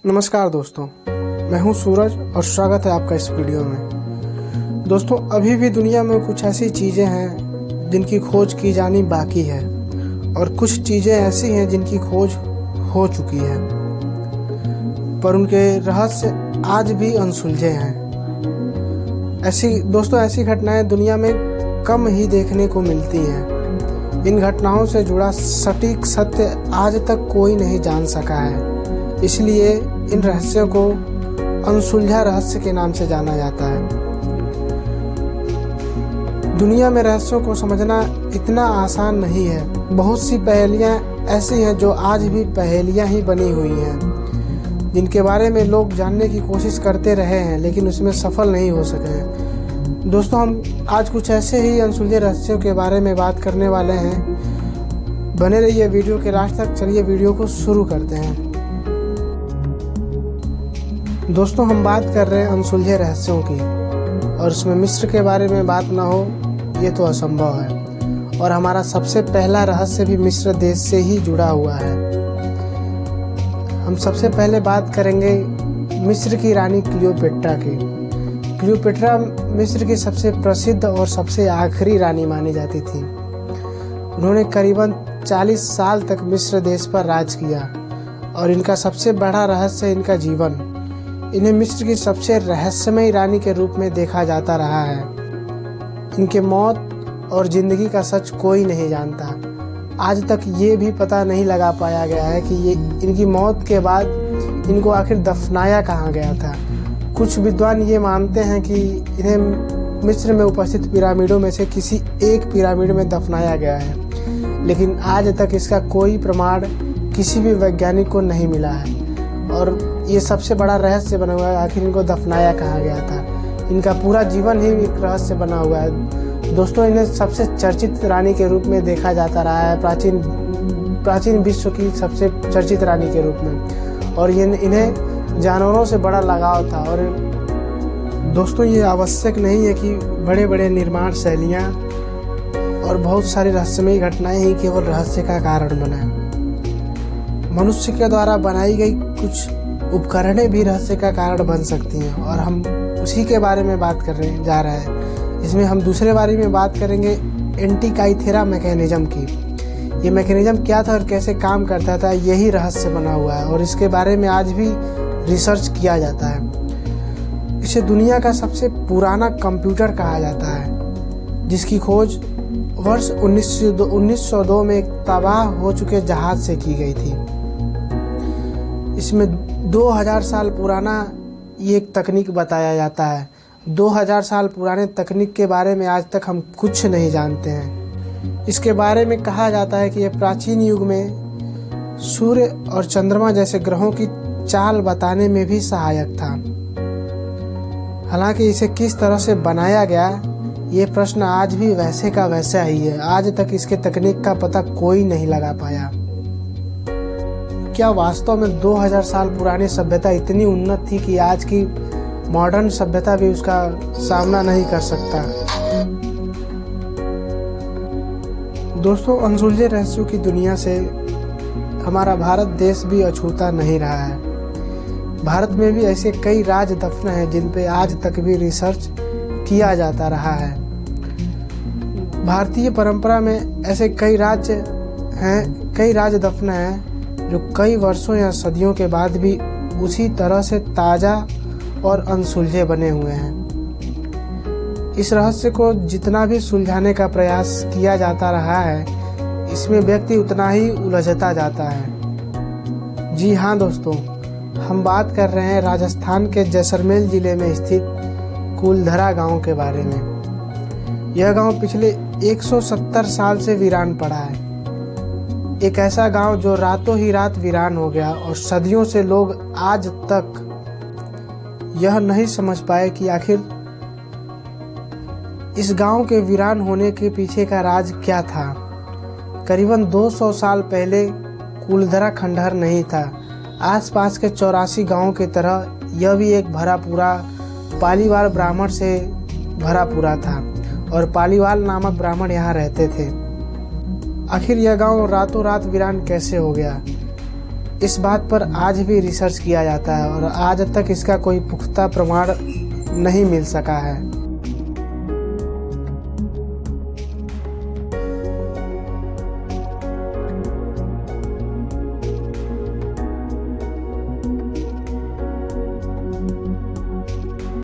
नमस्कार दोस्तों, मैं हूं सूरज और स्वागत है आपका इस वीडियो में। दोस्तों, अभी भी दुनिया में कुछ ऐसी चीज़ें हैं जिनकी खोज की जानी बाकी है और कुछ चीज़ें ऐसी हैं जिनकी खोज हो चुकी है, पर उनके रहस्य आज भी अनसुलझे हैं। ऐसी घटनाएं दुनिया में कम ही देखने को मिलती हैं। इन घटनाओं से जुड़ा सटीक सत्य आज तक कोई नहीं जान सका है, इसलिए इन रहस्यों को अनसुलझा रहस्य के नाम से जाना जाता है। दुनिया में रहस्यों को समझना इतना आसान नहीं है। बहुत सी पहेलियां ऐसी हैं जो आज भी पहेलियां ही बनी हुई हैं, जिनके बारे में लोग जानने की कोशिश करते रहे हैं लेकिन उसमें सफल नहीं हो सके हैं। दोस्तों, हम आज कुछ ऐसे ही अनसुलझे रहस्यों के बारे में बात करने वाले हैं। बने रहिए वीडियो के लास्ट तक। चलिए वीडियो को शुरू करते हैं। दोस्तों, हम बात कर रहे हैं अनसुलझे रहस्यों की, और उसमें मिस्र के बारे में बात ना हो ये तो असंभव है। और हमारा सबसे पहला रहस्य भी मिस्र देश से ही जुड़ा हुआ है। हम सबसे पहले बात करेंगे मिस्र की रानी क्लियोपेट्रा की। क्लियोपेट्रा मिस्र की सबसे प्रसिद्ध और सबसे आखिरी रानी मानी जाती थी। उन्होंने करीबन 40 साल तक मिस्र देश पर राज किया, और इनका सबसे बड़ा रहस्य है इनका जीवन। इन्हें मिस्र की सबसे रहस्यमयी रानी के रूप में देखा जाता रहा है। इनके मौत और जिंदगी का सच कोई नहीं जानता। आज तक ये भी पता नहीं लगा पाया गया है कि ये इनकी मौत के बाद इनको आखिर दफनाया कहाँ गया था। कुछ विद्वान ये मानते हैं कि इन्हें मिस्र में उपस्थित पिरामिडों में से किसी एक पिरामिड में दफनाया गया है, लेकिन आज तक इसका कोई प्रमाण किसी भी वैज्ञानिक को नहीं मिला है। और ये सबसे बड़ा रहस्य बना हुआ है, आखिर इनको दफनाया कहाँ गया था। इनका पूरा जीवन ही एक रहस्य बना हुआ है। दोस्तों, इन्हें सबसे चर्चित रानी के रूप में देखा जाता रहा है, प्राचीन विश्व की सबसे चर्चित रानी के रूप में। और इन्हें जानवरों से बड़ा लगाव था। और दोस्तों, ये आवश्यक नहीं है कि बड़े बड़े निर्माण शैलियाँ और बहुत सारी रहस्यमयी घटनाएं ही केवल रहस्य का कारण बनाए। मनुष्य के द्वारा बनाई गई कुछ उपकरणें भी रहस्य का कारण बन सकती हैं, और हम उसी के बारे में बात कर रहे जा रहे हैं। इसमें हम दूसरे बारे में बात करेंगे एंटीकाइथेरा मैकेनिज्म की। ये मैकेनिज्म क्या था और कैसे काम करता था, यही रहस्य बना हुआ है, और इसके बारे में आज भी रिसर्च किया जाता है। इसे दुनिया का सबसे पुराना कंप्यूटर कहा जाता है, जिसकी खोज वर्ष 1902 में एक तबाह हो चुके जहाज से की गई थी। इसमें 2000 साल पुराना ये एक तकनीक बताया जाता है। 2000 साल पुराने तकनीक के बारे में आज तक हम कुछ नहीं जानते हैं। इसके बारे में कहा जाता है कि यह प्राचीन युग में सूर्य और चंद्रमा जैसे ग्रहों की चाल बताने में भी सहायक था। हालांकि इसे किस तरह से बनाया गया, ये प्रश्न आज भी वैसे का वैसा ही है। आज तक इसके तकनीक का पता कोई नहीं लगा पाया। क्या वास्तव में 2000 साल पुरानी सभ्यता इतनी उन्नत थी कि आज की मॉडर्न सभ्यता भी उसका सामना नहीं कर सकता? दोस्तों, अनसुलझे रहस्यों की दुनिया से हमारा भारत देश भी अछूता नहीं रहा है। भारत में भी ऐसे कई राज दफन हैं जिन पे आज तक भी रिसर्च किया जाता रहा है। भारतीय परंपरा में ऐसे कई राज दफन हैं जो कई वर्षों या सदियों के बाद भी उसी तरह से ताज़ा और अनसुलझे बने हुए हैं। इस रहस्य को जितना भी सुलझाने का प्रयास किया जाता रहा है, इसमें व्यक्ति उतना ही उलझता जाता है। जी हाँ दोस्तों, हम बात कर रहे हैं राजस्थान के जैसलमेर जिले में स्थित कुलधरा गांव के बारे में। यह गांव पिछले 170 साल से वीरान पड़ा है। एक ऐसा गांव जो रातों ही रात वीरान हो गया, और सदियों से लोग आज तक यह नहीं समझ पाए कि आखिर इस गांव के वीरान होने के पीछे का राज क्या था। करीबन 200 साल पहले कुलधरा खंडहर नहीं था। आसपास के 84 गांवों की तरह यह भी एक भरा पूरा पालीवाल ब्राह्मण से भरा पूरा था, और पालीवाल नामक ब्राह्मण यहाँ रहते थे। आखिर यह गांव रातों रात वीरान कैसे हो गया? इस बात पर आज भी रिसर्च किया जाता है और आज तक इसका कोई पुख्ता प्रमाण नहीं मिल सका है।